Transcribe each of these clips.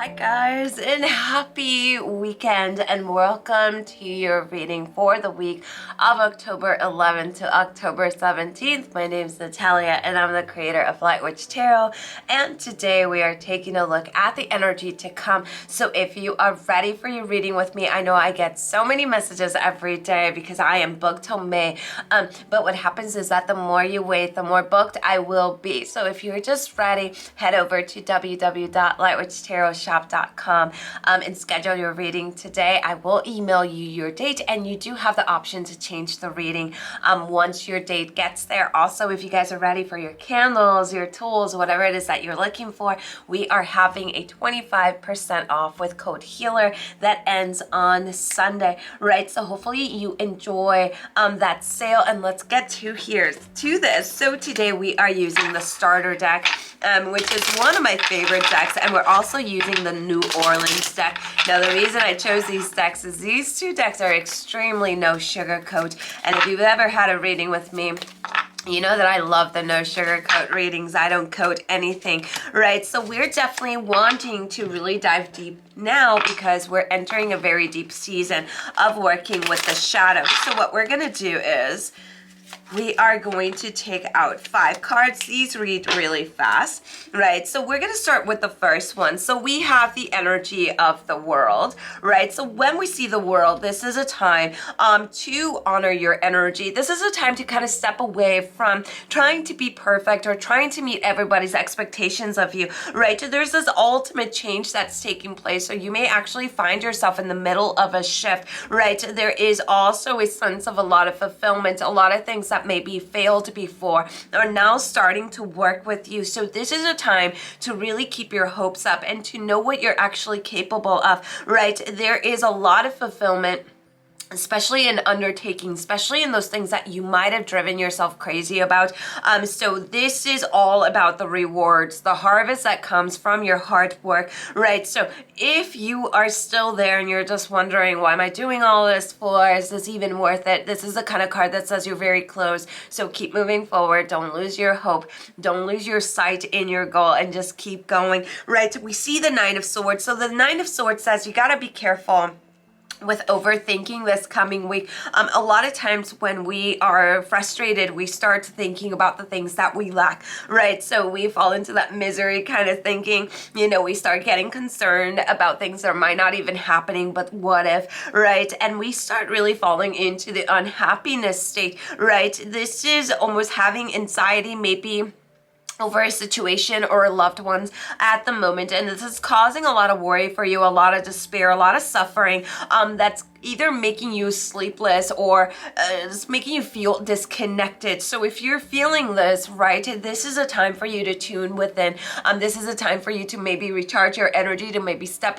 Hi guys, and happy weekend, and welcome to your reading for the week of October 11th to October 17th. My name is Natalia and I'm the creator of Light Witch Tarot, and today we are taking a look at the energy to come. So if you are ready for your reading with me, I know I get so many messages every day because I am booked till May, but what happens is that the more you wait, the more booked I will be. So if you're just ready, head over to www.lightwitchtarotshop.com and schedule your reading today. I will email you your date, and you do have the option to change the reading once your date gets there. Also, if you guys are ready for your candles, your tools, whatever it is that you're looking for, we are having a 25% off with code HEALER that ends on Sunday, right? So hopefully you enjoy that sale, and let's get to this. So today we are using the starter deck, which is one of my favorite decks, and we're also using the New Orleans deck. Now the reason I chose these decks is these two decks are extremely no sugarcoat, and if you've ever had a reading with me, you know that I love the no sugarcoat readings. I don't coat anything, right? So we're definitely wanting to really dive deep now because we're entering a very deep season of working with the shadow. So what we're gonna do is we are going to take out 5 cards. These read really fast, right? So we're going to start with the first one. So we have the energy of the world, right? So when we see the world, this is a time to honor your energy. This is a time to kind of step away from trying to be perfect or trying to meet everybody's expectations of you, right? So there's this ultimate change that's taking place. So you may actually find yourself in the middle of a shift, right? There is also a sense of a lot of fulfillment, a lot of things that maybe failed before are now starting to work with you. So this is a time to really keep your hopes up and to know what you're actually capable of, right? There is a lot of fulfillment, especially in undertaking, especially in those things that you might have driven yourself crazy about. So this is all about the rewards, the harvest that comes from your hard work, right? So if you are still there and you're just wondering, why am I doing all this for? Is this even worth it? This is the kind of card that says you're very close. So keep moving forward. Don't lose your hope. Don't lose your sight in your goal, and just keep going, right? We see the Nine of Swords. So the Nine of Swords says you got to be careful with overthinking this coming week. A lot of times when we are frustrated, we start thinking about the things that we lack, right? So we fall into that misery kind of thinking, we start getting concerned about things that might not even happening, but what if, right? And we start really falling into the unhappiness state, right? This is almost having anxiety, maybe over a situation or loved ones at the moment, and this is causing a lot of worry for you, a lot of despair, a lot of suffering that's either making you sleepless or just making you feel disconnected. So if you're feeling this, right, this is a time for you to tune within. This is a time for you to maybe recharge your energy, to maybe step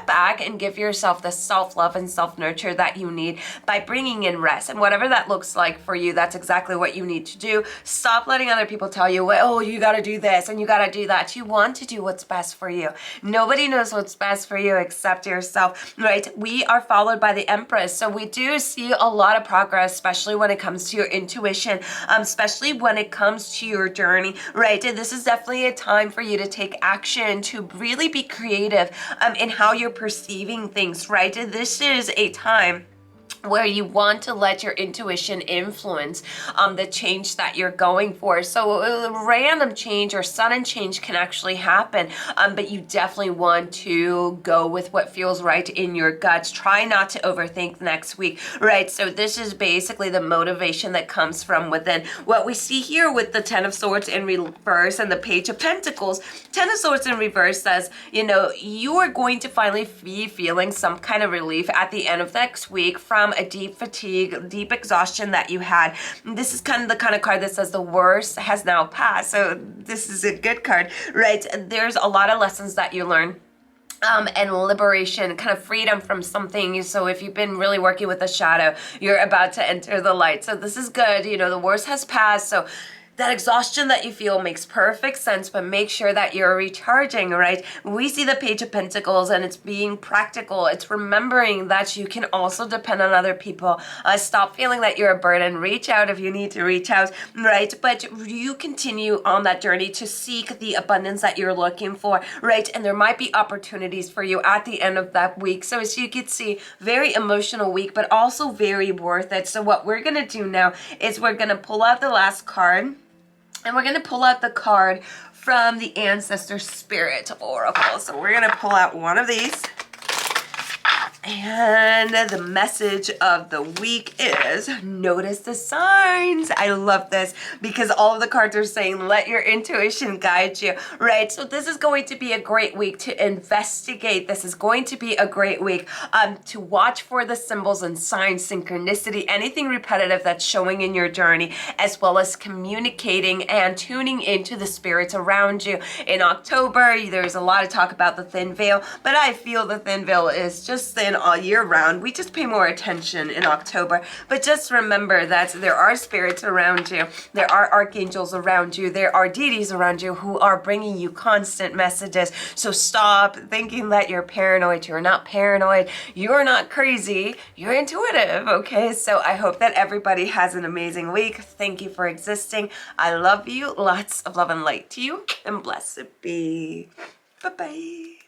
back and give yourself the self-love and self-nurture that you need by bringing in rest. And whatever that looks like for you, that's exactly what you need to do. Stop letting other people tell you, well, oh, you got to do this and you got to do that. You want to do what's best for you. Nobody knows what's best for you except yourself, right? We are followed by the Empress. So we do see a lot of progress, especially when it comes to your intuition, especially when it comes to your journey, right? And this is definitely a time for you to take action, to really be creative in how you're perceiving things, right? This is a time where you want to let your intuition influence the change that you're going for. So a random change or sudden change can actually happen, but you definitely want to go with what feels right in your guts. Try not to overthink next week, right? So this is basically the motivation that comes from within. What we see here with the Ten of Swords in reverse and the Page of Pentacles, Ten of Swords in reverse says, you are going to finally be feeling some kind of relief at the end of next week from a deep fatigue, deep exhaustion that you had. This is kind of the kind of card that says the worst has now passed. So this is a good card, right? There's a lot of lessons that you learn. And liberation, kind of freedom from something. So if you've been really working with the shadow, you're about to enter the light. So this is good. The worst has passed. So that exhaustion that you feel makes perfect sense, but make sure that you're recharging, right? We see the Page of Pentacles and it's being practical. It's remembering that you can also depend on other people. Stop feeling that you're a burden. Reach out if you need to reach out, right? But you continue on that journey to seek the abundance that you're looking for, right? And there might be opportunities for you at the end of that week. So as you can see, very emotional week, but also very worth it. So what we're going to do now is we're going to pull out the last card. And we're going to pull out the card from the Ancestor Spirit Oracle. So we're going to pull out one of these. And the message of the week is notice the signs. I love this because all of the cards are saying let your intuition guide you, right? So this is going to be a great week to investigate. This is going to be a great week to watch for the symbols and signs, synchronicity, anything repetitive that's showing in your journey, as well as communicating and tuning into the spirits around you. In October, there's a lot of talk about the thin veil, but I feel the thin veil is just thin all year round. We just pay more attention in October. But just remember that there are spirits around you. There are archangels around you. There are deities around you who are bringing you constant messages. So stop thinking that you're paranoid. You're not paranoid. You're not crazy. You're intuitive, okay? So I hope that everybody has an amazing week. Thank you for existing. I love you. Lots of love and light to you. And blessed be. Bye-bye.